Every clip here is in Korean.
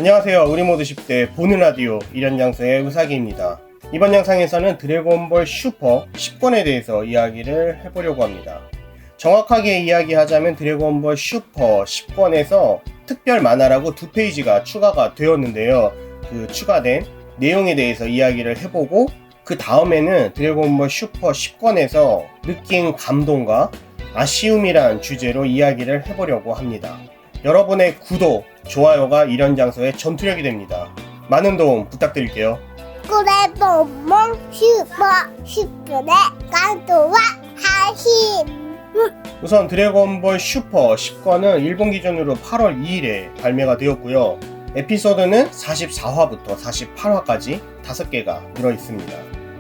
안녕하세요. 우리모두 10대 보는 라디오 1년 양성의 우사기입니다. 이번 영상에서는 드래곤볼 슈퍼 10권에 대해서 이야기를 해보려고 합니다. 정확하게 이야기하자면 드래곤볼 슈퍼 10권에서 특별 만화라고 2페이지가 추가가 되었는데요. 그 추가된 내용에 대해서 이야기를 해보고 그 다음에는 드래곤볼 슈퍼 10권에서 느낀 감동과 아쉬움이란 주제로 이야기를 해보려고 합니다. 여러분의 구독, 좋아요가 이런 장소의 전투력이 됩니다. 많은 도움 부탁드릴게요. 드래곤볼 슈퍼 10권의 감동과 아쉬움. 우선 드래곤볼 슈퍼 10권은 일본 기준으로 8월 2일에 발매가 되었고요. 에피소드는 44화부터 48화까지 5개가 들어있습니다.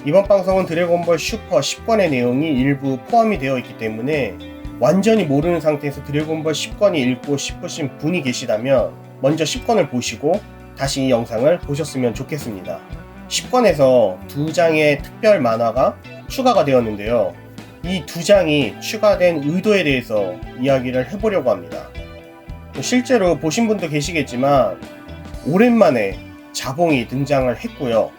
이번 방송은 드래곤볼 슈퍼 10권의 내용이 일부 포함이 되어 있기 때문에 완전히 모르는 상태에서 드래곤볼 10권이 읽고 싶으신 분이 계시다면 먼저 10권을 보시고 다시 이 영상을 보셨으면 좋겠습니다. 10권에서 2장의 특별 만화가 추가가 되었는데요. 이 2장이 추가된 의도에 대해서 이야기를 해보려고 합니다. 실제로 보신 분도 계시겠지만 오랜만에 자봉이 등장을 했고요.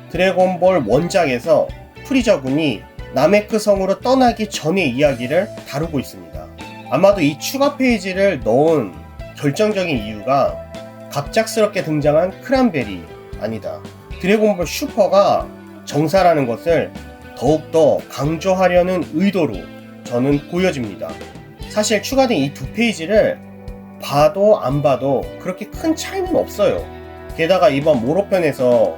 드래곤볼 원작에서 프리저군이 나메크 성으로 떠나기 전의 이야기를 다루고 있습니다. 아마도 이 추가 페이지를 넣은 결정적인 이유가 갑작스럽게 등장한 크란베리 아니다. 드래곤볼 슈퍼가 정사라는 것을 더욱더 강조하려는 의도로 저는 보여집니다. 사실 추가된 이 2페이지를 봐도 안 봐도 그렇게 큰 차이는 없어요. 게다가 이번 모로편에서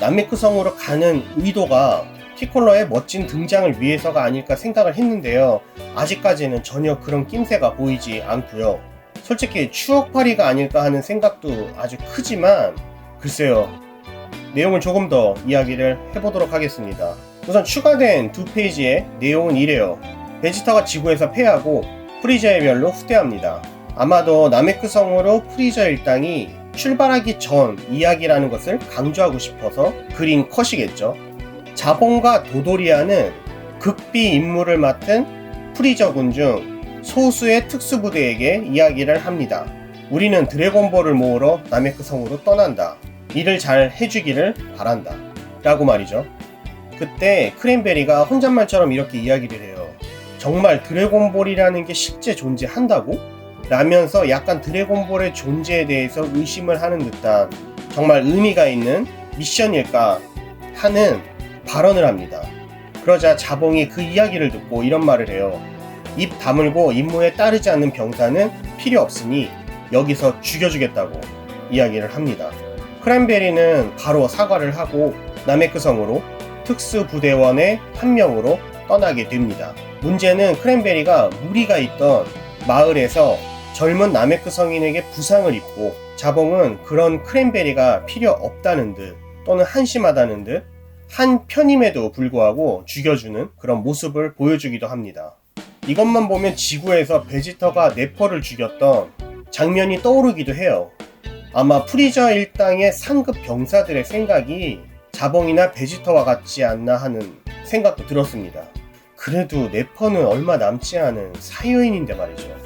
나메크 성으로 가는 의도가 피콜로의 멋진 등장을 위해서가 아닐까 생각을 했는데요. 아직까지는 전혀 그런 낌새가 보이지 않고요. 솔직히 추억팔이가 아닐까 하는 생각도 아주 크지만 글쎄요. 내용을 조금 더 이야기를 해보도록 하겠습니다. 우선 추가된 2페이지의 내용은 이래요. 베지터가 지구에서 패하고 프리저의 별로 후퇴합니다. 아마도 나메크 성으로 프리저 일당이 출발하기 전 이야기라는 것을 강조하고 싶어서 그린 컷이겠죠. 자봉과 도도리아는 극비 임무를 맡은 프리저군 중 소수의 특수부대에게 이야기를 합니다. 우리는 드래곤볼을 모으러 나메크 성으로 떠난다. 일을 잘 해주기를 바란다. 라고 말이죠. 그때 크랜베리가 혼잣말처럼 이렇게 이야기를 해요. 정말 드래곤볼이라는 게 실제 존재한다고? 라면서 약간 드래곤볼의 존재에 대해서 의심을 하는 듯한 정말 의미가 있는 미션일까 하는 발언을 합니다. 그러자 자봉이 그 이야기를 듣고 이런 말을 해요. 입 다물고 임무에 따르지 않는 병사는 필요 없으니 여기서 죽여주겠다고 이야기를 합니다. 크랜베리는 바로 사과를 하고 나메크 성으로 특수부대원의 한 명으로 떠나게 됩니다. 문제는 크랜베리가 무리가 있던 마을에서 젊은 나메크 성인에게 부상을 입고 자봉은 그런 크랜베리가 필요 없다는 듯 또는 한심하다는 듯 한 편임에도 불구하고 죽여주는 그런 모습을 보여주기도 합니다. 이것만 보면 지구에서 베지터가 네퍼를 죽였던 장면이 떠오르기도 해요. 아마 프리저 일당의 상급 병사들의 생각이 자봉이나 베지터와 같지 않나 하는 생각도 들었습니다. 그래도 네퍼는 얼마 남지 않은 사유인인데 말이죠.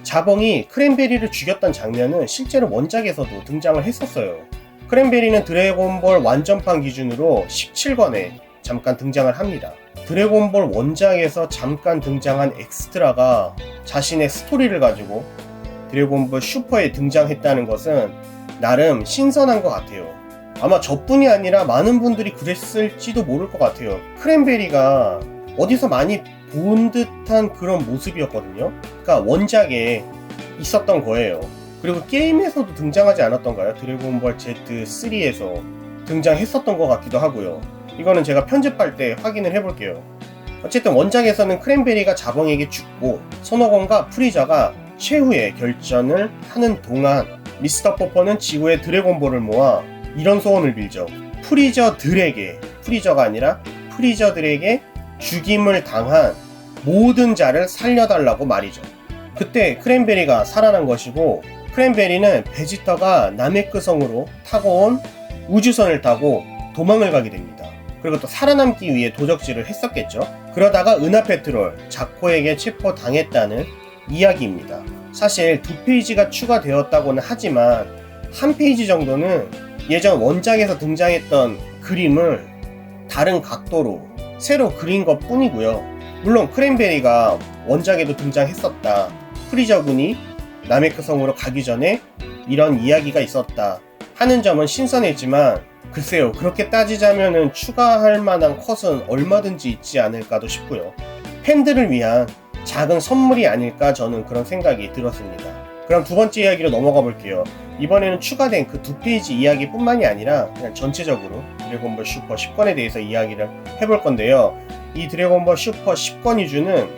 자봉이 크랜베리를 죽였던 장면은 실제로 원작에서도 등장을 했었어요. 크랜베리는 드래곤볼 완전판 기준으로 17권에 잠깐 등장을 합니다. 드래곤볼 원작에서 잠깐 등장한 엑스트라가 자신의 스토리를 가지고 드래곤볼 슈퍼에 등장했다는 것은 나름 신선한 것 같아요. 아마 저뿐이 아니라 많은 분들이 그랬을지도 모를 것 같아요. 크랜베리가 어디서 많이 본 듯한 그런 모습이었거든요. 그러니까 원작에 있었던 거예요. 그리고 게임에서도 등장하지 않았던가요? 드래곤볼 Z3에서 등장했었던 것 같기도 하고요. 이거는 제가 편집할 때 확인을 해볼게요. 어쨌든 원작에서는 크랜베리가 자봉에게 죽고 손오공과 프리저가 최후의 결전을 하는 동안 미스터 포퍼는 지구의 드래곤볼을 모아 이런 소원을 빌죠. 프리저가 아니라 프리저들에게 죽임을 당한 모든 자를 살려달라고 말이죠. 그때 크랜베리가 살아난 것이고 크랜베리는 베지터가 나메크 성으로 타고 온 우주선을 타고 도망을 가게 됩니다. 그리고 또 살아남기 위해 도적질을 했었겠죠. 그러다가 은하페트롤 자코에게 체포당했다는 이야기입니다. 사실 2페이지가 추가되었다고는 하지만 1페이지 정도는 예전 원작에서 등장했던 그림을 다른 각도로 새로 그린 것 뿐이고요. 물론 크랜베리가 원작에도 등장했었다, 프리저군이 나메크 성으로 가기 전에 이런 이야기가 있었다 하는 점은 신선했지만, 글쎄요, 그렇게 따지자면은 추가할 만한 컷은 얼마든지 있지 않을까도 싶고요. 팬들을 위한 작은 선물이 아닐까, 저는 그런 생각이 들었습니다. 그럼 두 번째 이야기로 넘어가 볼게요. 이번에는 추가된 그 2페이지 이야기뿐만이 아니라 그냥 전체적으로 드래곤볼 슈퍼 10권에 대해서 이야기를 해볼 건데요. 이 드래곤볼 슈퍼 10권이 주는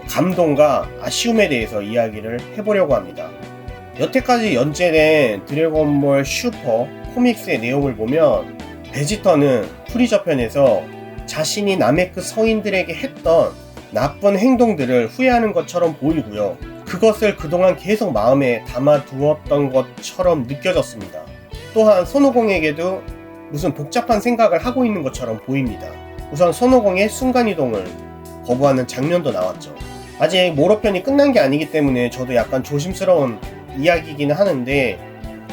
감동과 아쉬움에 대해서 이야기를 해보려고 합니다. 여태까지 연재된 드래곤볼 슈퍼 코믹스의 내용을 보면 베지터는 프리저 편에서 자신이 나메크 성인들에게 했던 나쁜 행동들을 후회하는 것처럼 보이고요. 그것을 그동안 계속 마음에 담아두었던 것처럼 느껴졌습니다. 또한 손오공에게도 무슨 복잡한 생각을 하고 있는 것처럼 보입니다. 우선 손오공의 순간이동을 거부하는 장면도 나왔죠. 아직 모로편이 끝난 게 아니기 때문에 저도 약간 조심스러운 이야기이기는 하는데,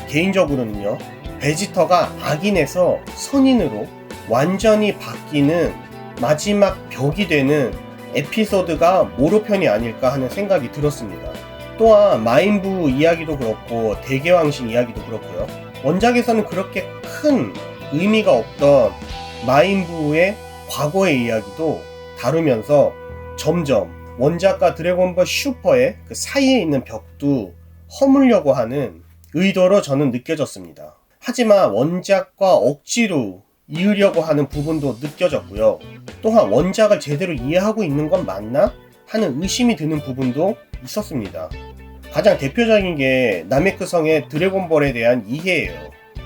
개인적으로는요, 베지터가 악인에서 선인으로 완전히 바뀌는 마지막 벽이 되는 에피소드가 모로편이 아닐까 하는 생각이 들었습니다. 또한 마인부 이야기도 그렇고 대개왕신 이야기도 그렇고요, 원작에서는 그렇게 큰 의미가 없던 마인부의 과거의 이야기도 다루면서 점점 원작과 드래곤볼 슈퍼의 그 사이에 있는 벽도 허물려고 하는 의도로 저는 느껴졌습니다. 하지만 원작과 억지로 이으려고 하는 부분도 느껴졌고요. 또한 원작을 제대로 이해하고 있는 건 맞나? 하는 의심이 드는 부분도 있었습니다. 가장 대표적인 게 나메크 성의 드래곤볼에 대한 이해예요.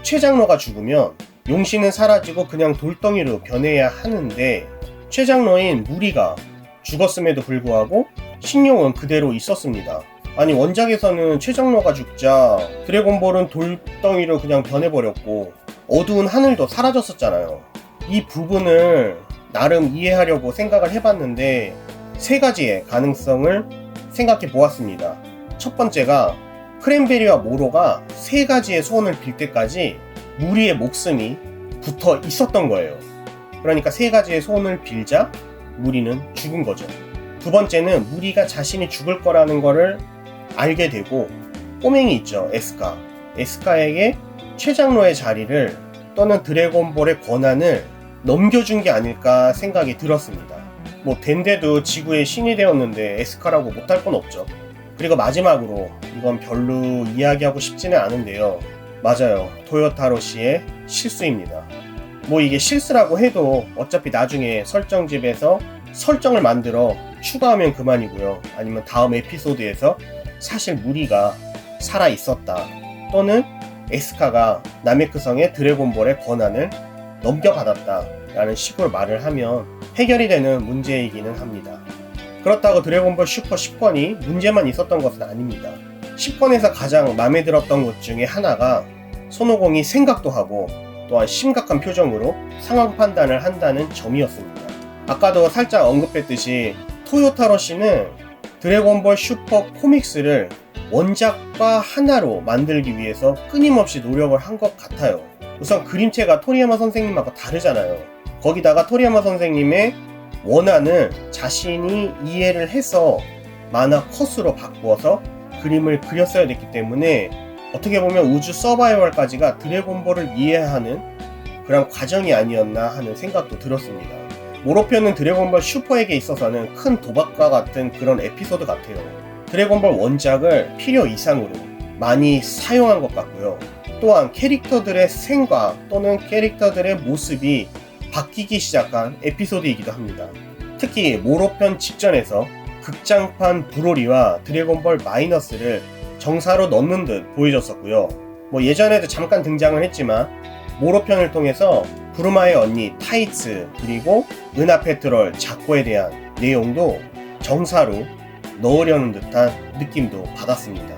최장로가 죽으면 용신은 사라지고 그냥 돌덩이로 변해야 하는데, 최장로인 무리가 죽었음에도 불구하고 신용은 그대로 있었습니다. 아니, 원작에서는 최장로가 죽자 드래곤볼은 돌덩이로 그냥 변해버렸고 어두운 하늘도 사라졌었잖아요. 이 부분을 나름 이해하려고 생각을 해봤는데 세 가지의 가능성을 생각해 보았습니다. 첫 번째가 크랜베리와 모로가 세 가지의 소원을 빌 때까지 무리의 목숨이 붙어 있었던 거예요. 그러니까 세 가지의 소원을 빌자 무리는 죽은 거죠. 두 번째는 무리가 자신이 죽을 거라는 거를 알게 되고 꼬맹이 있죠, 에스카. 에스카에게 최장로의 자리를 또는 드래곤볼의 권한을 넘겨준 게 아닐까 생각이 들었습니다. 뭐 덴데도 지구의 신이 되었는데 에스카라고 못할 건 없죠. 그리고 마지막으로, 이건 별로 이야기하고 싶지는 않은데요, 맞아요, 토요타로 씨의 실수입니다. 뭐 이게 실수라고 해도 어차피 나중에 설정집에서 설정을 만들어 추가하면 그만이고요. 아니면 다음 에피소드에서 사실 무리가 살아있었다, 또는 에스카가 나메크 성의 드래곤볼의 권한을 넘겨받았다 라는 식으로 말을 하면 해결이 되는 문제이기는 합니다. 그렇다고 드래곤볼 슈퍼 10권이 문제만 있었던 것은 아닙니다. 10권에서 가장 마음에 들었던 것 중에 하나가 손오공이 생각도 하고 또한 심각한 표정으로 상황 판단을 한다는 점이었습니다. 아까도 살짝 언급했듯이 토요타로 씨는 드래곤볼 슈퍼 코믹스를 원작과 하나로 만들기 위해서 끊임없이 노력을 한 것 같아요. 우선 그림체가 토리야마 선생님하고 다르잖아요. 거기다가 토리야마 선생님의 원한을 자신이 이해를 해서 만화 컷으로 바꾸어서 그림을 그렸어야 됐기 때문에 어떻게 보면 우주 서바이벌까지가 드래곤볼을 이해하는 그런 과정이 아니었나 하는 생각도 들었습니다. 모로편은 드래곤볼 슈퍼에게 있어서는 큰 도박과 같은 그런 에피소드 같아요. 드래곤볼 원작을 필요 이상으로 많이 사용한 것 같고요. 또한 캐릭터들의 생각 또는 캐릭터들의 모습이 바뀌기 시작한 에피소드이기도 합니다. 특히 모로편 직전에서 극장판 브로리와 드래곤볼 마이너스를 정사로 넣는 듯 보여줬었고요. 뭐 예전에도 잠깐 등장을 했지만 모로편을 통해서 부르마의 언니 타이츠 그리고 은하 페트롤 자코에 대한 내용도 정사로 넣으려는 듯한 느낌도 받았습니다.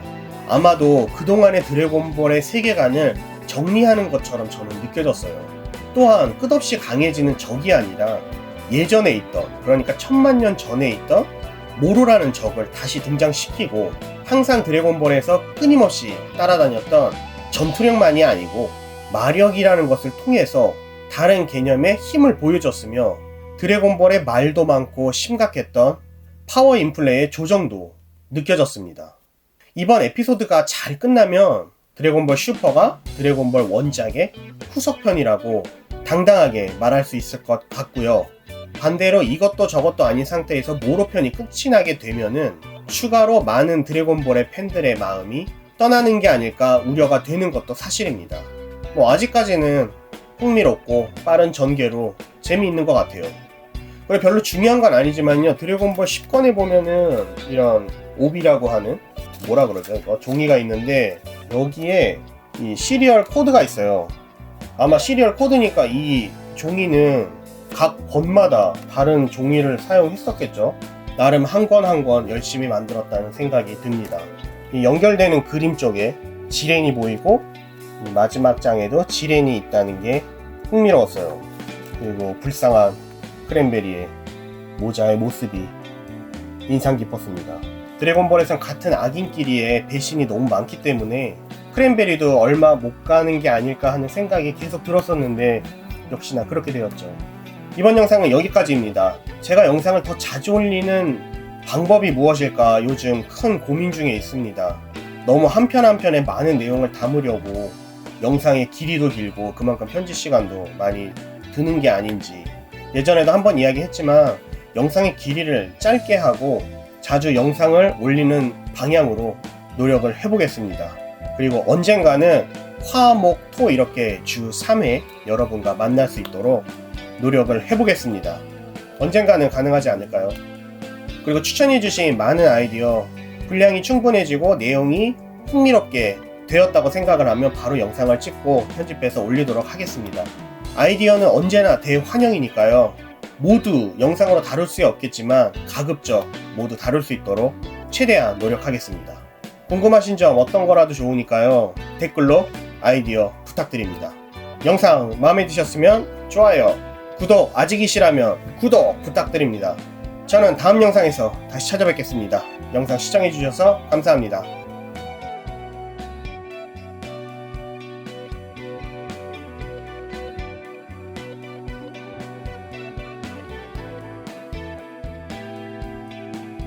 아마도 그동안의 드래곤볼의 세계관을 정리하는 것처럼 저는 느껴졌어요. 또한 끝없이 강해지는 적이 아니라 예전에 있던, 그러니까 1000만 년 전에 있던 모로라는 적을 다시 등장시키고 항상 드래곤볼에서 끊임없이 따라다녔던 전투력만이 아니고 마력이라는 것을 통해서 다른 개념의 힘을 보여줬으며 드래곤볼의 말도 많고 심각했던 파워 인플레의 조정도 느껴졌습니다. 이번 에피소드가 잘 끝나면 드래곤볼 슈퍼가 드래곤볼 원작의 후속편이라고 당당하게 말할 수 있을 것 같고요. 반대로 이것도 저것도 아닌 상태에서 모로편이 끝이 나게 되면은 추가로 많은 드래곤볼의 팬들의 마음이 떠나는 게 아닐까 우려가 되는 것도 사실입니다. 아직까지는 흥미롭고 빠른 전개로 재미있는 것 같아요. 그리고 별로 중요한 건 아니지만요, 드래곤볼 10권에 보면은 이런 오비라고 하는 뭐라 그러죠? 이거 종이가 있는데 여기에 이 시리얼 코드가 있어요. 아마 시리얼 코드니까 이 종이는 각 권마다 다른 종이를 사용했었겠죠. 나름 한 권 한 권 열심히 만들었다는 생각이 듭니다. 이 연결되는 그림 쪽에 지렌이 보이고 이 마지막 장에도 지렌이 있다는 게 흥미로웠어요. 그리고 불쌍한 크랜베리의 모자의 모습이 인상 깊었습니다. 드래곤볼에선 같은 악인끼리의 배신이 너무 많기 때문에 크랜베리도 얼마 못 가는 게 아닐까 하는 생각이 계속 들었었는데 역시나 그렇게 되었죠. 이번 영상은 여기까지입니다. 제가 영상을 더 자주 올리는 방법이 무엇일까 요즘 큰 고민 중에 있습니다. 너무 한 편 한 편에 많은 내용을 담으려고 영상의 길이도 길고 그만큼 편집 시간도 많이 드는 게 아닌지, 예전에도 한번 이야기했지만 영상의 길이를 짧게 하고 자주 영상을 올리는 방향으로 노력을 해보겠습니다. 그리고 언젠가는 화, 목, 토 이렇게 주 3회 여러분과 만날 수 있도록 노력을 해보겠습니다. 언젠가는 가능하지 않을까요? 그리고 추천해주신 많은 아이디어, 분량이 충분해지고 내용이 흥미롭게 되었다고 생각을 하면 바로 영상을 찍고 편집해서 올리도록 하겠습니다. 아이디어는 언제나 대환영이니까요. 모두 영상으로 다룰 수 없겠지만 가급적 모두 다룰 수 있도록 최대한 노력하겠습니다. 궁금하신 점 어떤 거라도 좋으니까요. 댓글로 아이디어 부탁드립니다. 영상 마음에 드셨으면 좋아요, 구독 아직이시라면 구독 부탁드립니다. 저는 다음 영상에서 다시 찾아뵙겠습니다. 영상 시청해주셔서 감사합니다.